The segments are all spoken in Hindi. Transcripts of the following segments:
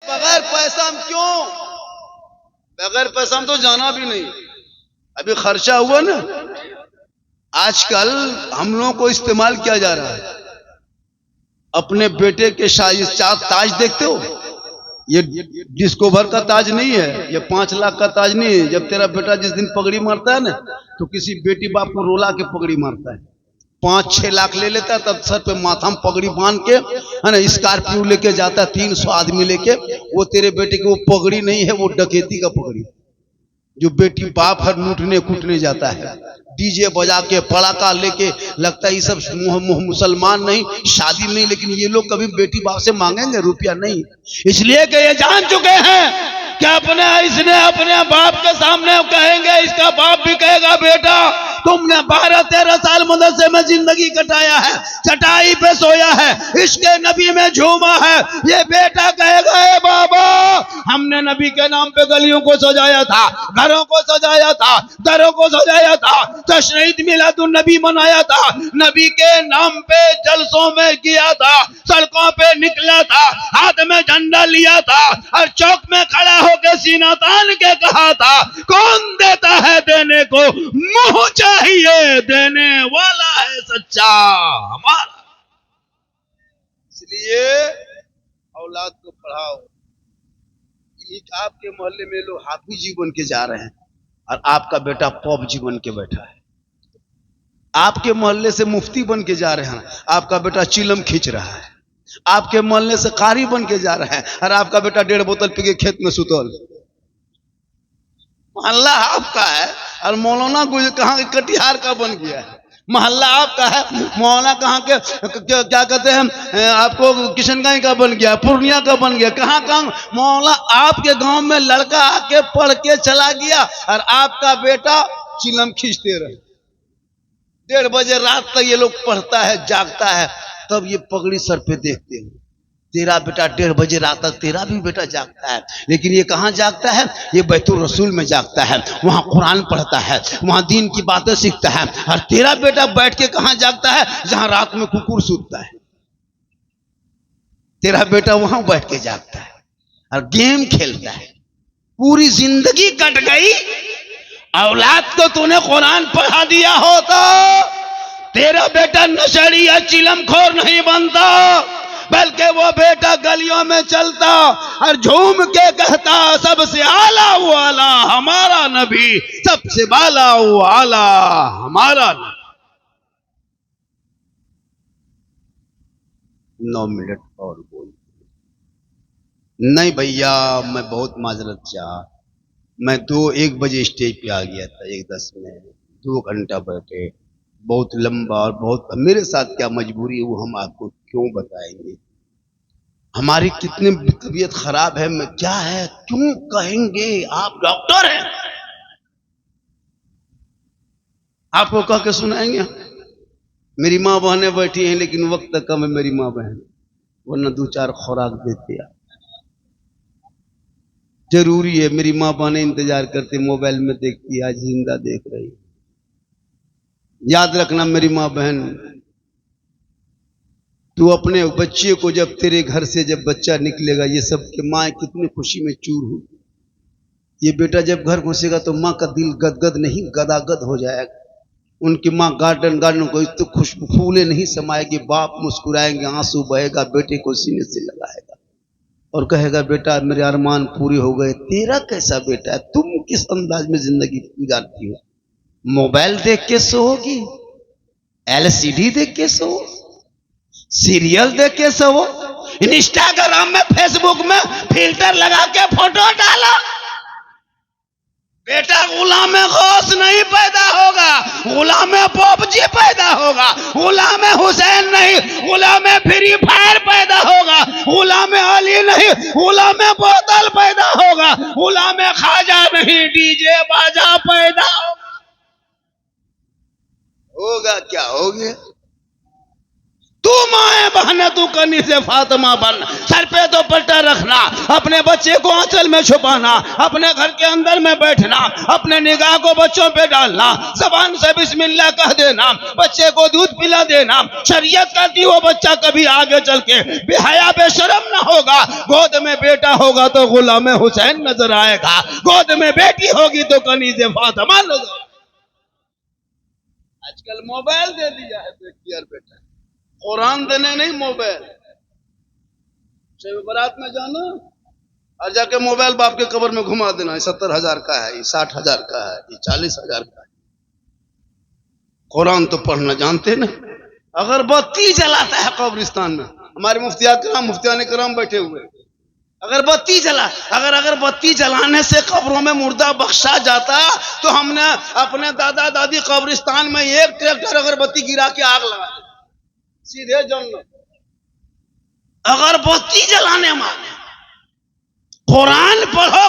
बगैर पैसा हम क्यों, बगैर पैसा हम तो जाना भी नहीं। अभी खर्चा हुआ ना, आजकल हम लोगों को इस्तेमाल किया जा रहा है। अपने बेटे के ताज देखते हो, ये डिस्कोवर का ताज नहीं है, ये 5 लाख का ताज नहीं है। जब तेरा बेटा जिस दिन पगड़ी मारता है ना, तो किसी बेटी बाप को रोला के पगड़ी मारता है, 5-6 लाख ले लेता है, तब सर पे माथा में पगड़ी बांध के है ना स्कॉर्पियो लेके जाता है 300 आदमी लेके। वो तेरे बेटे की वो पगड़ी नहीं है, वो डकैती का पगड़ी। जो बेटी बाप हर लूटने कूटने जाता है, डीजे बजा के पड़ाका लेके, लगता है ये सब मुसलमान नहीं, शादी नहीं। लेकिन ये लोग कभी बेटी बाप से मांगेंगे रुपया नहीं, इसलिए कि ये जान चुके हैं कि इसने अपने बाप के सामने कहेंगे, इसका बाप भी कहेगा बेटा तुमने 12-13 साल मदरसे में जिंदगी कटाया है, चटाई पे सोया है, इसके नबी में झूमा है। ये बेटा कहेगा ए बाबा हमने नबी के नाम पे गलियों को सजाया था, घरों को सजाया था, दरों को सजाया था, जश्न ईद मिलादुन नबी मनाया था, नबी के नाम पे जलसों में किया था, सड़कों पे निकला था, हाथ में झंडा लिया था और चौक में खड़ा होकर सीना तान के कहा था कौन देता है देने को मुंह चाहिए, देने वाला है सच्चा हमारा। इसलिए औलाद को पढ़ाओ। आपके मोहल्ले में लोग हाफिजी बन के जा रहे हैं और आपका बेटा पबजी बन के बैठा है। आपके मोहल्ले से मुफ्ती बन के जा रहे हैं, आपका बेटा चिलम खींच रहा है। आपके मोहल्ले से कारी बन के जा रहा है और आपका बेटा 1.5 बोतल पी के खेत में सुतल। मोहल्ला आपका है और मौलाना कहाँ कटिहार का बन गया है। मोहल्ला आपका है, मौलाना कहाँ के क्या कहते हैं आपको किशनगंज का बन गया, पूर्णिया का बन गया, कहाँ मौलाना आपके गांव में लड़का आके पढ़ के चला गया और आपका बेटा चिलम खींचते रहे। 1:30 बजे रात तक ये लोग पढ़ता है, जागता है, तब ये पगड़ी सर पे देखते हैं। तेरा बेटा 1:30 बजे रात तक तेरा भी बेटा जागता है, लेकिन ये कहाँ जागता है? ये बैतुल रसूल में जागता है, वहां कुरान पढ़ता है, वहां दीन की बातें सीखता है। और तेरा बेटा बैठ के कहाँ जागता है? जहां रात में कुकुर सूतता है। तेरा बेटा वहां बैठ के जागता है और गेम खेलता है। पूरी जिंदगी कट गई। औलाद को तूने कुरान पढ़ा दिया होता, तेरा बेटा नशेड़ी या चिलमखोर नहीं बनता, बल्कि वो बेटा गलियों में चलता और झूम के कहता सबसे आला वो आला हमारा नबी, सबसे बाला वो आला हमारा नबी। 9 मिनट और बोल। नहीं भैया मैं बहुत माजरत चाह, मैं 1 बजे स्टेज पे आ गया था, 1:10 में 2 घंटा बैठे, बहुत लंबा और बहुत। मेरे साथ क्या मजबूरी है वो हम आपको क्यों बताएंगे। हमारी कितनी तबीयत खराब है, मैं क्या है क्यों कहेंगे। आप डॉक्टर हैं, आपको कह के सुनाएंगे। मेरी माँ बहनें बैठी हैं, लेकिन वक्त कम है मेरी माँ बहन, वरना 2-4 खुराक देते आप। जरूरी है, मेरी माँ बहनें इंतजार करती, मोबाइल में देखती, आज जिंदा देख रही। याद रखना मेरी माँ बहन, तू अपने बच्चे को जब तेरे घर से जब बच्चा निकलेगा, ये सब की माँ कितनी खुशी में चूर होगी। ये बेटा जब घर घुसेगा तो माँ का दिल गदगद नहीं गदागद हो जाएगा। उनकी माँ गार्डन को इतने खुशबू फूले नहीं समाएगी, बाप मुस्कुराएंगे, आंसू बहेगा, बेटे को सीने से लगाएगा और कहेगा बेटा मेरे अरमान पूरे हो गए। तेरा कैसा बेटा है? तुम किस अंदाज में जिंदगी गुजारती हो? मोबाइल देख के सोओगी, LCD देख के सो, सीरियल देख के सो, इंस्टाग्राम में फेसबुक में फिल्टर लगा के फोटो डालो। बेटा गुलाम गौस नहीं पैदा होगा, गुलाम पबजी पैदा होगा, गुलाम हुसैन नहीं गुलाम फ्री फायर पैदा होगा, गुलाम अली नहीं गुलाम बोतल पैदा होगा, गुलाम खाजा नहीं डीजे बाजा पैदा होगा। क्या हो गया? तू माए बहने तू कनी से फातिमा बन, सर पे तो पट्टा रखना, अपने बच्चे को आंचल में छुपाना, अपने घर के अंदर में बैठना, अपने निगाह को बच्चों पे डालना, जबान से बिस्मिल्लाह कह देना, बच्चे को दूध पिला देना। शरीयत कहती वो बच्चा कभी आगे चल के बेहया बेशरम ना होगा। गोद में बेटा होगा तो गुलाम हुसैन नजर आएगा, गोद में बेटी होगी तो कनी से फातिमा नजर। आजकल मोबाइल दे दिया है बेटी और बेटा, कुरान देने नहीं मोबाइल। बारात में जाना और जाके मोबाइल बाप के कब्र में घुमा देना, 70,000 का है, ये 60,000 का है, ये 40,000 का है। कुरान तो पढ़ना जानते ना। अगरबत्ती जलाता है कब्रिस्तान में, हमारे मुफ्तियान कराम बैठे हुए, अगरबत्ती जला, अगर अगरबत्ती जलाने से कब्रों में मुर्दा बख्शा जाता तो हमने अपने दादा दादी कब्रिस्तान में एक ट्रैक्टर अगरबत्ती गिरा के आग लगा दी, सीधे जन्नत। अगरबत्ती जलाने माने कुरान पढ़ो,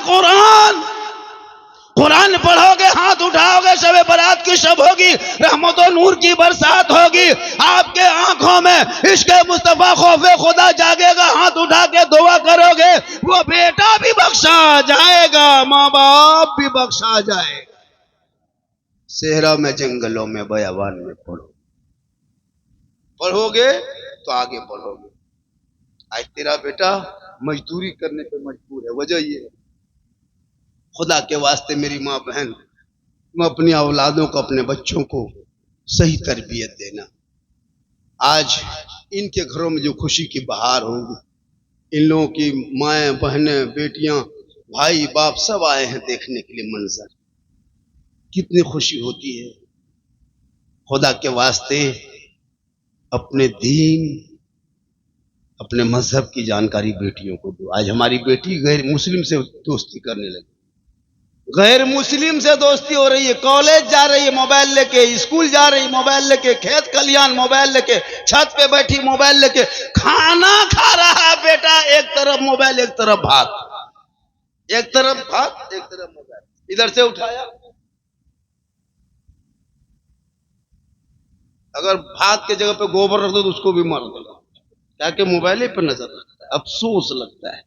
कुरान पढ़ोगे, हाथ उठाओगे, शबे बारात की शब होगी, रहमत और नूर की बरसात होगी, आपके आंखों में इश्क मुस्तफा खौफे खुदा जागेगा, हाथ उठा के दुआ करोगे, वो बेटा भी बख्शा जाएगा, माँ बाप भी बख्शा जाएगा। सेहरा में, जंगलों में, बयाबान में पढ़ोगे तो आगे बढ़ोगे। आज तेरा बेटा मजदूरी करने पे मजबूर है, वजह ये है। खुदा के वास्ते मेरी माँ बहन, तुम अपनी औलादों को, अपने बच्चों को सही तरबियत देना। आज इनके घरों में जो खुशी की बहार होगी, इन लोगों की माएँ बहनें बेटियां भाई बाप सब आए हैं देखने के लिए मंजर, कितनी खुशी होती है। खुदा के वास्ते अपने दीन, अपने मजहब की जानकारी बेटियों को दो। आज हमारी बेटी गैर मुस्लिम से दोस्ती करने लगी, गैर मुस्लिम से दोस्ती हो रही है, कॉलेज जा रही है मोबाइल लेके, स्कूल जा रही है मोबाइल लेके, खेत खलियान मोबाइल लेके, छत पे बैठी मोबाइल लेके, खाना खा रहा है बेटा, एक तरफ मोबाइल एक तरफ भात, एक तरफ भात एक तरफ मोबाइल, इधर से उठाया। अगर भात के जगह पे गोबर रख दो तो उसको भी मार देगा, क्या कि मोबाइल पे नजर रखता है। अफसोस लगता है,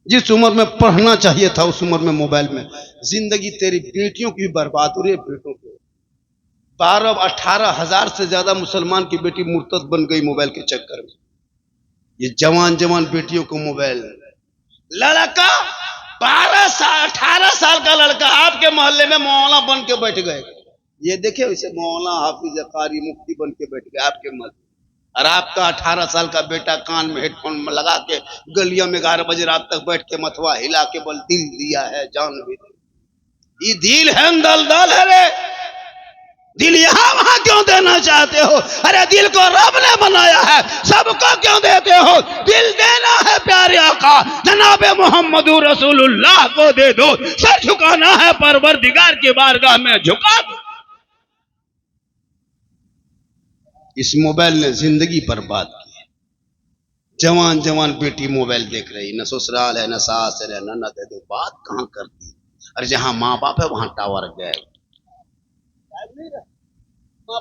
जिस उम्र में पढ़ना चाहिए था उस उम्र में मोबाइल में जिंदगी तेरी बेटियों की भी बर्बाद हो रही है। बेटों को 12-18 हजार से ज्यादा मुसलमान की बेटी मुर्तद बन गई मोबाइल के चक्कर में। ये जवान जवान बेटियों को मोबाइल, लड़का 18 साल का लड़का आपके मोहल्ले में मौलाना बन के बैठ गए, ये देखे इसे मौलाना हाफिज कारी मुफ्ती बन के बैठ गए आपके मोहल्ले, और आपका 18 साल का बेटा कान में हेडफोन में लगा के गलियों में 11 बजे रात तक बैठ के मथवा हिला के बोल दिल दिया है जान भी दी। ये दिल है दलदल है रे, दिल यहाँ वहां क्यों देना चाहते हो? अरे दिल को रब ने बनाया है, सबको क्यों देते हो? दिल देना है प्यारे आका जनाबे मोहम्मद रसूलुल्लाह को दे दो, सर झुकाना है परवरदिगार की बारगाह में झुका दो। इस मोबाइल ने जिंदगी बर्बाद की है। जवान जवान बेटी मोबाइल देख रही, न ससुराल है, न सास है, न ननद है, तो बात कहां करती। और जहां माँ बाप है वहां टावर गए,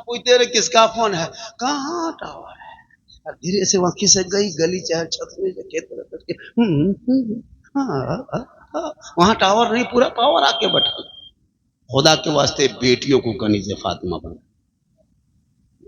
पूछते रहे किसका फोन है, कहाँ टावर है, धीरे से वहां खिसक गई गली चाहे छत में करके वहां टावर नहीं, पूरा पावर आके बैठा। खुदा के वास्ते बेटियों को कनीज़े फातिमा बना,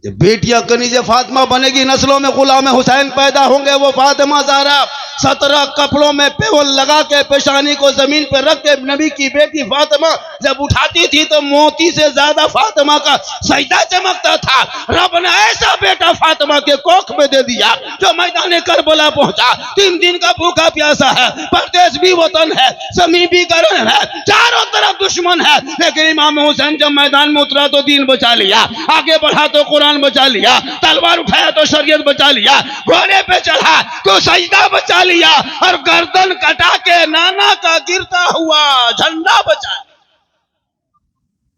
जब बेटियां कनीज़े फातिमा बनेगी नस्लों में गुलाम हुसैन पैदा होंगे। वो फातिमा ज़हरा 17 कपड़ों में पेवल लगा के पेशानी को जमीन पर रख के नबी की बेटी फातिमा जब उठाती थी तो मोती से ज्यादा फातिमा का सजदा चमकता था। रब ने ऐसा बेटा फातिमा के कोख में दे दिया जो मैदान करबला पहुंचा। 3 दिन का भूखा प्यासा है, परदेश भी वतन है, ज़मीन भी गरम है, चारों तरफ दुश्मन है, लेकिन इमाम हुसैन जब मैदान में उतरा तो दीन बचा लिया, आगे बढ़ा तो कुरान बचा लिया, तलवार उठाया तो शरीयत बचा लिया, घोड़े पे चढ़ा तो सजदा बचा लिया, और गर्दन कटा के नाना का गिरता हुआ झंडा बचा।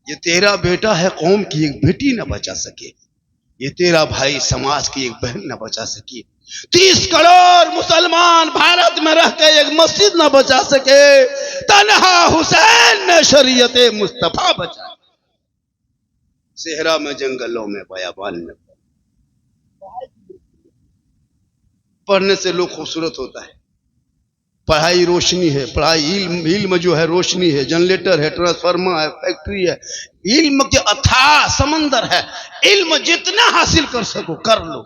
ये तेरा बेटा है, कौम की एक बेटी न बचा सके, ये तेरा भाई समाज की एक बहन न बचा सकी, 30 करोड़ मुसलमान भारत में रह के एक मस्जिद न बचा सके, तन्हा हुसैन ने शरीयत मुस्तफा बचा। सेहरा में, जंगलों में, बयाबान में, पढ़ने से लोग खूबसूरत होता है। पढ़ाई रोशनी है, पढ़ाई इल्म जो है रोशनी है, जनरेटर है, ट्रांसफार्मर है, फैक्ट्री है, इल्म के अथाह समंदर है। इल्म जितना हासिल कर सको कर लो।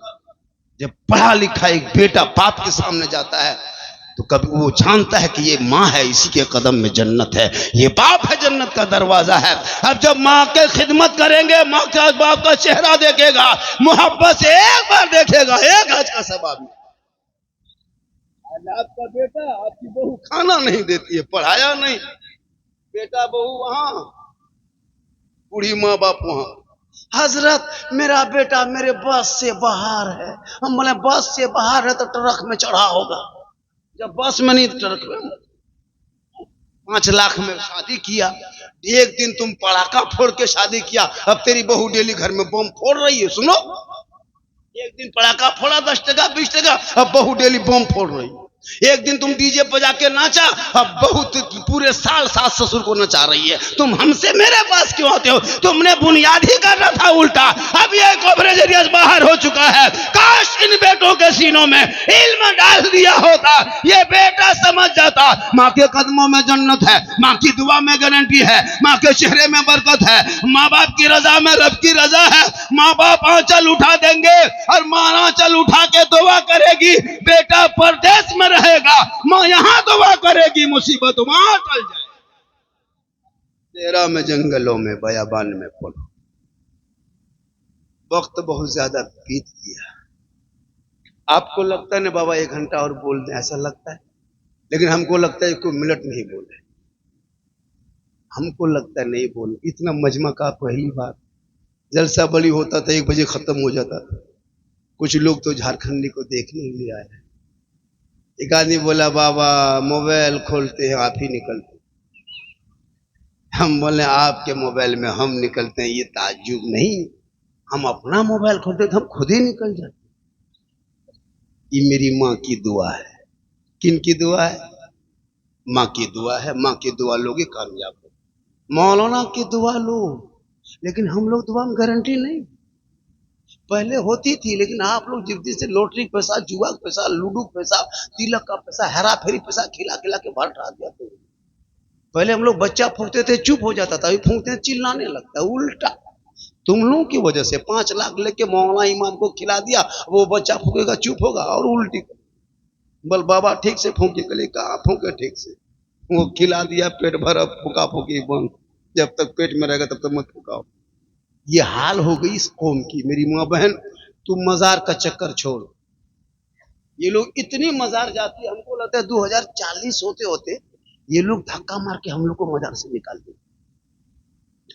जब पढ़ा लिखा एक बेटा बाप के सामने जाता है तो कभी वो जानता है कि ये माँ है, इसी के कदम में जन्नत है, ये बाप है, जन्नत का दरवाजा है। अब जब माँ के खिदमत करेंगे, माँ का बाप का चेहरा देखेगा, मोहब्बत से एक बार देखेगा, एक हज का सवाब। आपका बेटा आपकी बहू खाना नहीं देती है, पढ़ाया नहीं, बेटा बहू वहां, बूढ़ी माँ बाप वहां। हजरत मेरा बेटा मेरे बस से बाहर है। हम बोले बस से बाहर है तो ट्रक में चढ़ा होगा। जब बस में नहीं ट्रक में, 5 लाख में शादी किया, एक दिन तुम पड़ाका फोड़ के शादी किया, अब तेरी बहू डेली घर में बम फोड़ रही है। सुनो, एक दिन पड़ाका फोड़ा 10 टका 20 टका, अब बहू डेली बम फोड़ रही है। एक दिन तुम डीजे बजा के नाचा, अब बहुत पूरे साल सास ससुर को नचा रही है। तुम हमसे मेरे पास क्यों आते हो? तुमने बुनियाद ही करना था उल्टा। अब ये कवरेज एरिया बाहर हो चुका है। काश इन बेटों के सीनों में इल्म डाल दिया होता, ये बेटा समझ जाता माँ के कदमों में जन्नत है, माँ की दुआ में गारंटी है, माँ के चेहरे में बरकत है, माँ बाप की रजा में रब की रजा है। माँ बाप आंचल उठा देंगे और माँ आंचल उठा के दुआ करेगी, बेटा परदेश में रहेगा, मां यहां दुआ करेगी, मुसीबत वहां टल जाए। तेरा में जंगलों में बयाबान में पड़ो। वक्त बहुत ज्यादा बीत गया। आपको लगता है ना बाबा 1 घंटा और बोल दें, ऐसा लगता है, लेकिन हमको लगता है कोई मिनट नहीं बोले। हमको लगता है नहीं बोले। इतना मजमा का पहली बार जलसा बड़ी होता था 1 बजे खत्म हो जाता था। कुछ लोग तो झारखंडी को देखने लिए आए। एक आदमी बोला बाबा मोबाइल खोलते हैं आप ही निकलते। हम बोले आपके मोबाइल में हम निकलते हैं ये ताज्जुब नहीं, हम अपना मोबाइल खोलते तो हम खुद ही निकल जाते। ये मेरी माँ की दुआ है। किन की दुआ है? माँ की दुआ है। माँ की दुआ लोगे कामयाब हो। मौलाना की दुआ लो, लेकिन हम लोग दुआ में गारंटी नहीं। पहले होती थी, लेकिन आप लोग जिद्दी से लॉटरी पैसा, जुआ पैसा, लूडो पैसा, तिलक का पैसा, हेरा फेरी पैसा खिला खिला के भर डाल दिया। पहले हम लोग बच्चा फूंकते थे चुप हो जाता था, अभी फूंकते चिल्लाने लगता है। उल्टा तुम लोगों की वजह से 5 लाख लेके मौलाना इमाम को खिला दिया, वो बच्चा फूकेगा चुप होगा और उल्टी बोल बाबा ठीक से फूके, गले कहा फूके ठीक से, वो खिला दिया, पेट भरा, फूका फूकी बंद। जब तक पेट में रहेगा तब तक मत फूकाओ। ये हाल हो गई इस कौम की। मेरी माँ बहन, तुम मजार का चक्कर छोड़। ये लोग इतनी मजार जाती है, हमको लगता है 2040 होते होते ये लोग धक्का मार के हम लोग को मजार से निकाल दें।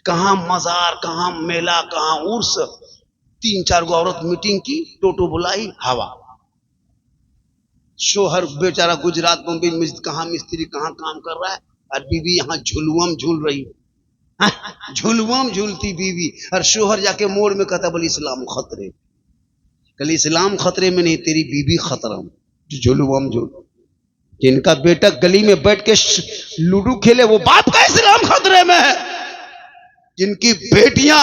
कहां मजार, कहां मेला, कहां उर्स। 3-4 गो औरत मीटिंग की, टोटो बुलाई, हवा। शोहर बेचारा गुजरात बम्बई में कहां मिस्त्री कहां काम कर रहा है, और बीवी यहाँ झुलुआम झूल रही है। झुलुआम झूलती बीवी, और शोहर जाके मोड़ में कहता बोले इस्लाम खतरे। कल इस्लाम खतरे में नहीं, तेरी बीवी खतरा में, जो झुलुआम झूल। जिनका बेटा गली में बैठ के लूडो खेले, वो बाप का इस्लाम खतरे में है। जिनकी बेटियां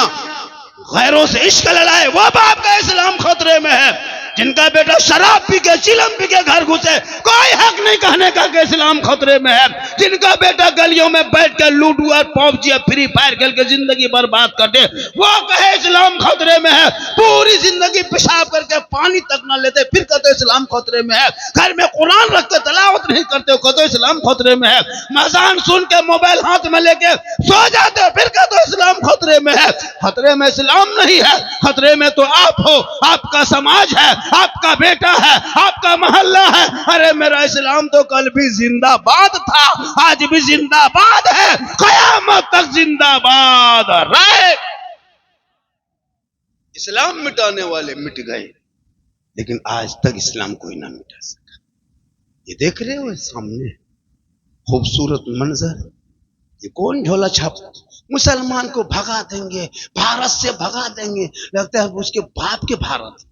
गैरों से इश्क लड़ाए, वो बाप का इस्लाम खतरे में है। जिनका बेटा शराब पी के, चिलम पी के घर घुसे, कोई हक नहीं कहने का कि इस्लाम खतरे में है। जिनका बेटा गलियों में बैठ कर लूडो और पबजी और फ्री फायर खेल के जिंदगी बर्बाद कर दे, वो कहे इस्लाम खतरे में है। पूरी जिंदगी पेशाब करके पानी तक ना लेते, फिर कहते इस्लाम खतरे में है। घर में कुरान रख के तलावत नहीं करते, कहते इस्लाम खतरे में है। मजान सुन के मोबाइल हाथ में लेके सो जाते, फिर कहते इस्लाम खतरे में है। खतरे में इस्लाम नहीं है, खतरे में तो आप हो, आपका समाज है, आपका बेटा है, आपका मोहल्ला है। अरे मेरा इस्लाम तो कल भी जिंदाबाद था, आज भी जिंदाबाद है, कयामत तक जिंदाबाद रहे। इस्लाम मिटाने वाले मिट गए, लेकिन आज तक इस्लाम कोई ना मिटा सका। ये देख रहे हो सामने खूबसूरत मंजर, ये कौन झोला छाप मुसलमान को भगा देंगे, भारत से भगा देंगे। लगता है उसके बाप के भारत।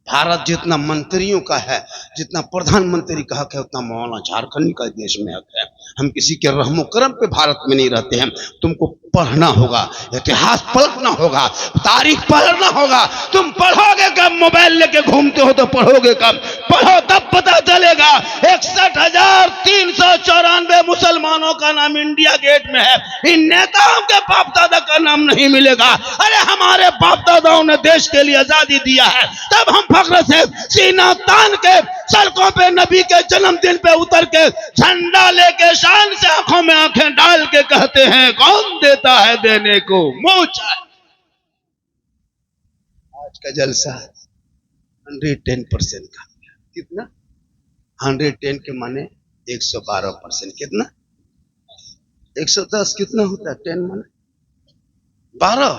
भारत जितना मंत्रियों का है, जितना प्रधानमंत्री का हक है, उतना मौलाना झारखंड का देश में हक है। हम किसी के रहमो करम पे भारत में नहीं रहते हैं। तुमको पढ़ना होगा, इतिहास पलटना होगा, तारीख पढ़ना होगा। तुम पढ़ोगे कब? मोबाइल लेके घूमते हो तो पढ़ोगे कब? पढ़ो तब पता चलेगा। 61,394 मुसलमानों का नाम इंडिया गेट में है। इन नेताओं के बाप दादा का नाम नहीं मिलेगा। अरे हमारे बाप दादाओं ने देश के लिए आजादी दिया है, तब हम फख्र से सीना तान के सड़कों पे नबी के जन्मदिन पे उतर के झंडा लेके शान से आंखों में आंखें डाल के कहते हैं, कौन देता है देने को मुंह चाहे। आज का जलसा 110% का। कितना? 110 के माने 112%। कितना? 110 कितना होता है? 10 माने 12,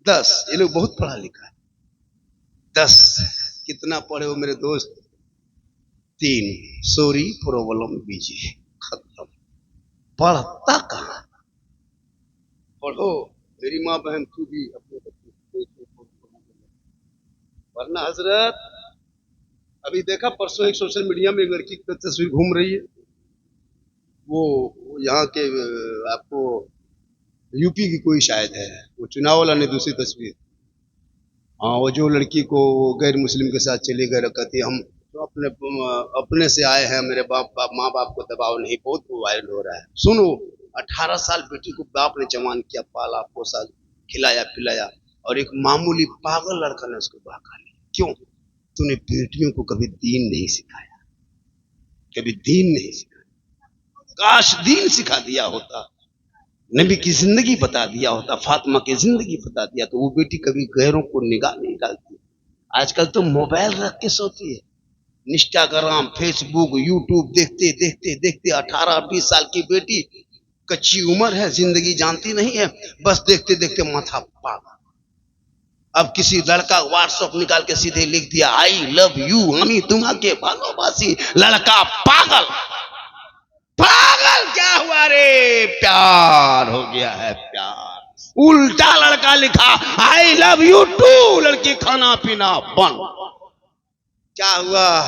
10। ये लोग बहुत पढ़ा लिखा है। 10 कितना पढ़े हो मेरे दोस्त? 3। सॉरी प्रॉब्लम बीजिए, खत्म। पढ़ता कहाँ? पढ़ो मेरी माँ बहन, तू भी अपने बच्चे वरना हजरत। अभी देखा परसों एक सोशल मीडिया में एक लड़की की तस्वीर घूम रही है। वो यहाँ के आपको यूपी की कोई शायद है, वो चुनाव वाला ने दूसरी तस्वीर। हाँ, वो जो लड़की को गैर मुस्लिम के साथ चले गए, कहती हम तो अपने से आए हैं, मेरे माँ बाप को दबाव नहीं। बहुत वायरल हो रहा है। सुनो, 18 साल बेटी को बाप ने जवान किया, पाला पोसा, खिलाया पिलाया, और एक मामूली पागल लड़का ने उसको बहका लिया। क्यों? तूने बेटियों को कभी दीन नहीं सिखाया, कभी दीन नहीं सिखाया। काश दीन सिखा दिया होता, नबी की जिंदगी बता दिया होता, फातिमा की जिंदगी बता दिया, तो वो बेटी कभी गैरों को निगाह नहीं डालती। आजकल तो मोबाइल रख के सोती है, इंस्टाग्राम फेसबुक यूट्यूब देखते देखते देखते। 18-20 साल की बेटी, कच्ची उम्र है, जिंदगी जानती नहीं है, बस देखते देखते माथा पागल। अब किसी लड़का व्हाट्सएप निकाल के सीधे लिख दिया, आई लव यू, हमी तुम्हारे भालोबासी। लड़का पागल। पागल क्या हुआ रे? प्यार हो गया है, प्यार। उल्टा लड़का लिखा, आई लव यू टू, लड़की खाना पीना बंद। क्या हुआ?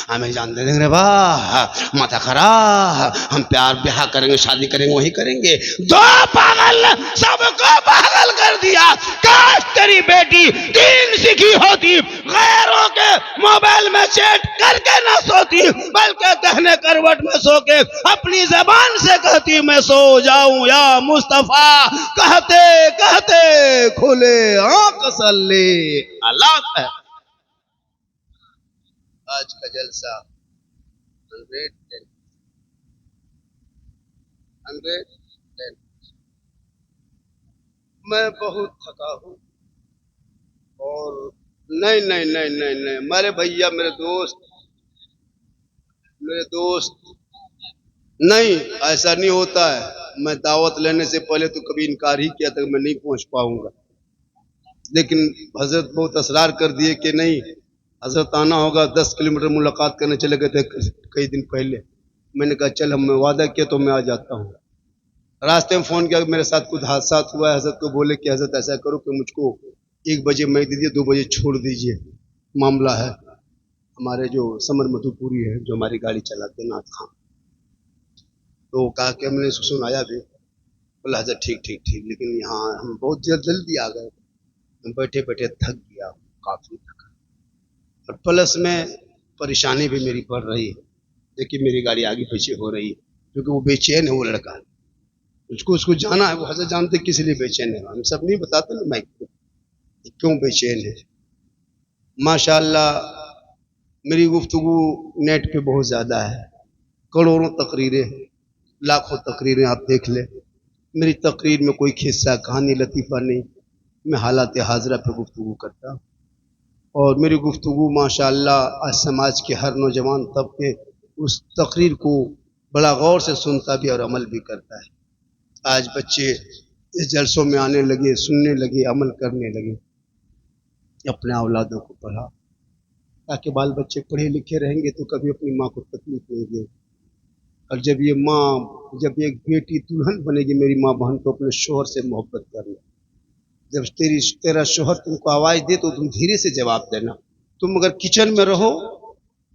हमें जान दे देंगे रे वाह, माथा खराब, हम प्यार ब्याह करेंगे, शादी करेंगे, वही करेंगे। दो पागल सबको पागल कर दिया। काश तेरी बेटी दीन सीखी होती, गैरों के मोबाइल में चैट करके ना सोती, बल्कि दहने करवट में सो के अपनी जबान से कहती, मैं सो जाऊं या मुस्तफा, कहते कहते खुले आंख सल्ले अल्लाह है। आज का जलसा 110। मैं बहुत थका हूँ। और नहीं नहीं नहीं नहीं नहीं, मेरे भैया, मेरे दोस्त, नहीं, ऐसा नहीं होता है। मैं दावत लेने से पहले तो कभी इनकार ही किया था, मैं नहीं पहुंच पाऊंगा। लेकिन हजरत बहुत असरार कर दिए कि नहीं, हजरत आना होगा। 10 किलोमीटर मुलाकात करने चले गए थे कई दिन पहले। मैंने कहा चल, हमने वादा किया तो मैं आ जाता हूँ। रास्ते में फोन किया, मेरे साथ कुछ हादसा हुआ है। हजरत को बोले कि हजरत ऐसा करो कि मुझको 1 बजे मैं दीजिए, 2 बजे छोड़ दीजिए, मामला है। हमारे जो समर मधुपुरी है, जो हमारी गाड़ी चलाते हैं, नाथ खान, तो कहा कि हमने सुनाया भी। बोला हजरत ठीक ठीक ठीक, लेकिन यहाँ हम बहुत जल्दी आ गए, बैठे बैठे थक गया, काफी थका। और प्लस में परेशानी भी मेरी बढ़ रही है। देखिए मेरी गाड़ी आगे पीछे हो रही है, क्योंकि वो बेचैन है। वो लड़का, उसको जाना है। वो हजरत जानते किस लिए बेचैन है, हम सब नहीं बताते ना माइक को क्यों बेचैन है। माशाल्लाह मेरी गुफ्तगू नेट पे बहुत ज्यादा है, करोड़ों तकरीरें, लाखों तकरीरें आप देख ले। मेरी तकरीर में कोई खिस्सा कहानी लतीफ़ा नहीं, मैं हालात हाजरा पे गुफ्तगू करता हूँ। और मेरी गुफ्तगू माशाअल्लाह आज समाज के हर नौजवान तबके उस तकरीर को बड़ा गौर से सुनता भी और अमल भी करता है। आज बच्चे इस जलसों में आने लगे, सुनने लगे, अमल करने लगे। अपने औलादों को पढ़ा, ताकि बाल बच्चे पढ़े लिखे रहेंगे तो कभी अपनी माँ को तकलीफ नहीं देंगे। और जब एक बेटी दुल्हन बनेगी मेरी माँ बहन, तो अपने शोहर से मोहब्बत करना। जब तेरा शोहर तुमको आवाज दे तो तुम धीरे से जवाब देना, तुम अगर किचन में रहो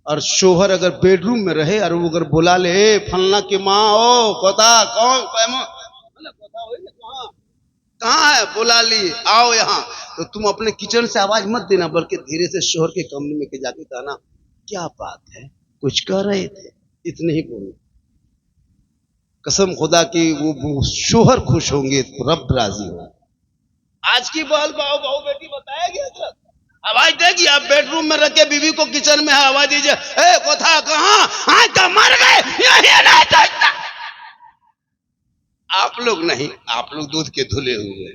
और शोहर अगर बेडरूम में रहे और वो अगर बुला ले, "ए फलना की माँ हो कोता कौन कोता हो कहाँ कहाँ है, बुला ली आओ यहाँ", तो तुम अपने किचन से आवाज मत देना, बल्कि धीरे से शोहर के कमरे में के जाके कहना, "क्या बात है, कुछ कह रहे थे", इतने ही बोलो। कसम खुदा की वो शोहर खुश होंगे तो रब राजी होगा। आज की बाल बहू बहू बेटी बताएगी हजरत, आवाज देगी, आप बेडरूम में रखे बीवी को किचन में है, आवाज दीजिए, "ए कोथा कहाँ, हाँ तो मर गए यही नहीं सोचता"। आप लोग नहीं, आप लोग दूध के धुले हुए,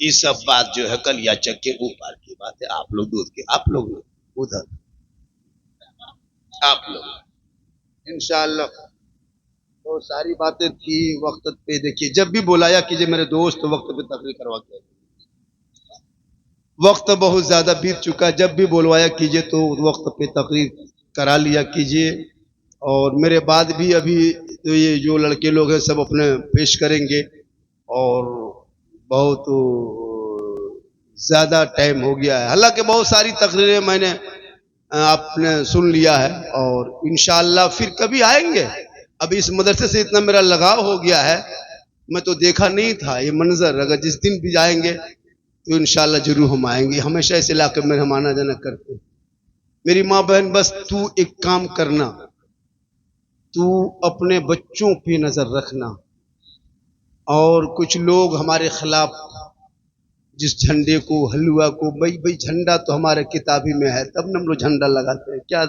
ये सब बात जो है कलिया चक के ऊपर की बात है। आप लोग दूध के, आप लोग नहीं, उधर आप लोग इंशाअल्लाह। तो सारी बातें थी वक्त पे। देखिए जब भी बुलाया कीजिए मेरे दोस्त, वक्त पे तकरीर करवा के, वक्त बहुत ज्यादा बीत चुका है, जब भी बुलवाया कीजिए तो वक्त पे तकरीर करा लिया कीजिए। और मेरे बाद भी अभी तो ये जो लड़के लोग हैं सब अपने पेश करेंगे, और बहुत ज्यादा टाइम हो गया है। हालांकि बहुत सारी तकरीरें मैंने आपने सुन लिया है, और इंशाअल्लाह फिर कभी आएंगे। अब इस मदरसे से इतना मेरा लगाव हो गया है, मैं तो देखा नहीं था ये मंजर, अगर जिस दिन भी जाएंगे तो इंशाअल्लाह जरूर हम आएंगे। हमेशा इस इलाके में हम आना जाना करते हैं। मेरी माँ बहन, बस तू एक काम करना, तू अपने बच्चों पे नजर रखना। और कुछ लोग हमारे खिलाफ जिस झंडे को, हलवा को, भाई झंडा तो हमारे किताबी में है, तब न हम लोग झंडा लगाते हैं। क्या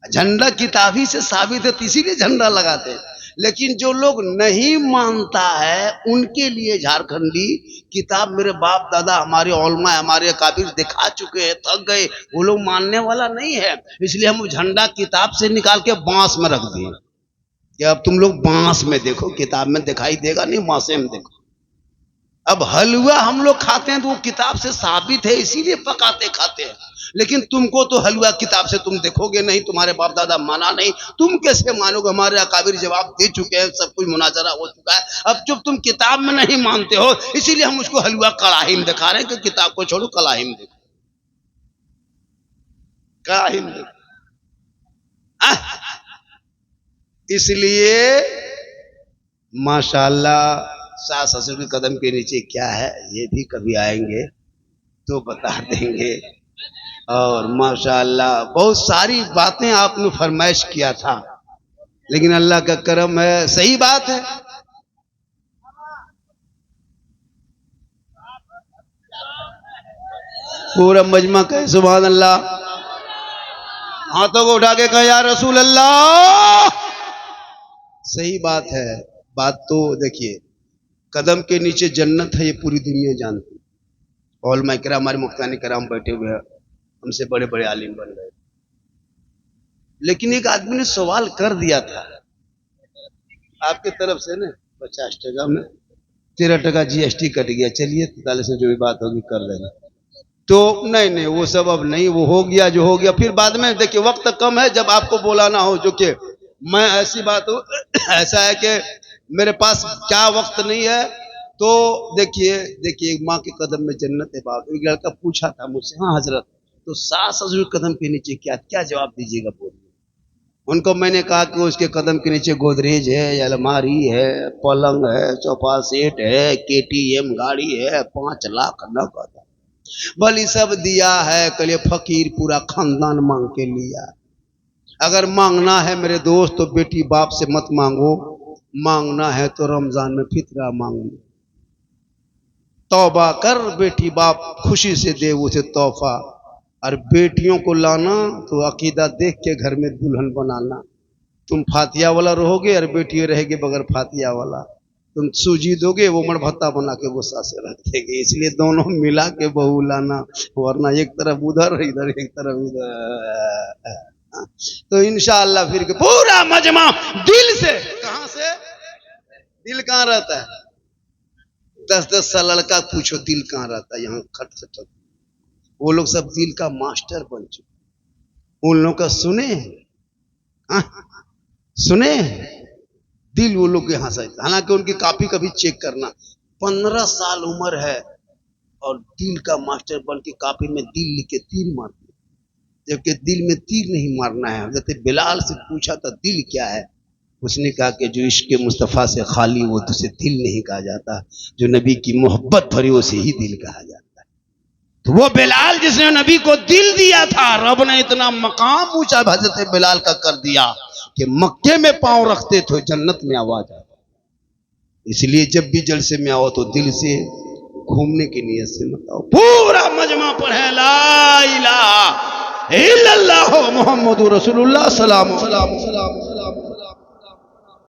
झंडा किताबी से साबित है, इसीलिए झंडा लगाते हैं। लेकिन जो लोग नहीं मानता है उनके लिए झारखंडी किताब मेरे बाप दादा हमारे औलमा हमारे काबिर दिखा चुके हैं, थक गए, वो लोग मानने वाला नहीं है। इसलिए हम झंडा किताब से निकाल के बांस में रख दिए कि अब तुम लोग बांस में देखो, किताब में दिखाई देगा नहीं, बांसे में देखो। अब हलवा हम लोग खाते हैं तो वो किताब से साबित है, इसीलिए पकाते खाते हैं। लेकिन तुमको तो हलवा किताब से तुम देखोगे नहीं, तुम्हारे बाप दादा माना नहीं, तुम कैसे मानोगे? हमारे अकाबिर जवाब दे चुके हैं, सब कुछ मुनाजरा हो चुका है। अब जब तुम किताब में नहीं मानते हो, इसीलिए हम उसको हलवा कड़ाही में दिखा रहे हैं कि किताब को छोड़ो, कड़ाही में देखो, कड़ाही में देखो। इसलिए माशाअल्लाह सास ससुर के कदम के नीचे क्या है ये भी कभी आएंगे तो बता देंगे। और माशाअल्लाह बहुत सारी बातें आपने फरमाइश किया था, लेकिन अल्लाह का करम है, सही बात है। पूरा मजमा कहे सुभान अल्लाह, हाथों को उठा के कहे या रसूल अल्लाह। सही बात है। बात तो देखिए, कदम के नीचे जन्नत है, ये पूरी दुनिया जानती है। औलमा किराम हमारे मुफ्तानी किराम बैठे हुए हैं, हमसे बड़े बड़े आलिम बन गए। लेकिन एक आदमी ने सवाल कर दिया था आपके तरफ से ना, 50 टका में 13 टका GST कट गया, चलिए 43 में जो भी बात होगी कर लेना। तो नहीं वो सब अब नहीं, वो हो गया जो हो गया। फिर बाद में देखिए वक्त कम है, जब आपको बोलाना हो, जो कि मैं ऐसी बात हो ऐसा है कि मेरे पास क्या वक्त नहीं है। तो देखिए माँ के कदम में जन्नत है। बाप, एक लड़का पूछा था मुझसे, हाँ हजरत, तो सास ससुर कदम के नीचे क्या क्या जवाब दीजिएगा बोलिए। उनको मैंने कहा कि उसके कदम के नीचे गोदरेज है, अलमारी है, पलंग है, सोफा सेट है, KTM गाड़ी है, 5 लाख नकद, बल सब दिया है। कल फकीर पूरा खानदान मांग के लिया। अगर मांगना है मेरे दोस्त तो बेटी बाप से मत मांगो, मांगना है तो रमजान में फितरा मांगो, तौबा कर, बेटी बाप खुशी से दे उसे तोहफा। और बेटियों को लाना तो अकीदा देख के घर में दुल्हन बनाना। तुम फातिया वाला रहोगे और बेटी रहेगी बगैर फातिया वाला, तुम सूजी दोगे वो मड़भत्ता बना के गुस्सा से रख देगी। इसलिए दोनों मिला के बहू लाना, वरना एक तरफ उधर इधर एक तरफ इधर। तो इंशाअल्लाह फिर पूरा मजमा दिल से, कहां से? दिल कहां रहता है? 10-10 साल लड़का पूछो दिल कहां रहता है, यहाँ खट। वो लोग सब दिल का मास्टर बन चुके। उन लोगों का सुने दिल वो लोग यहाँ से। हालांकि उनकी कॉपी कभी चेक करना, 15 साल उम्र है और दिल का मास्टर बन के कॉपी में दिल लिख के तीर मार दिया। जबकि दिल में तीर नहीं मारना है। हज़रत बिलाल से पूछा था दिल क्या है, उसने कहा कि जो इश्क मुस्तफ़ा से खाली वो तुझे दिल नहीं कहा जाता, जो नबी की मोहब्बत भरी उसे ही दिल कहा जाता है। तो वो बिलाल जिसने नबी को दिल दिया था, रब ने इतना मकाम ऊंचा हज़रत बिलाल का कर दिया कि मक्के में पांव रखते तो जन्नत में आवाज आता। इसलिए जब भी जलसे में आओ तो दिल से घूमने की नीयत से मत आओ। पूरा मजमा पढ़े ला इलाहा इल्लल्लाह मुहम्मदुर रसूलुल्लाह सलाम सलाम सलाम।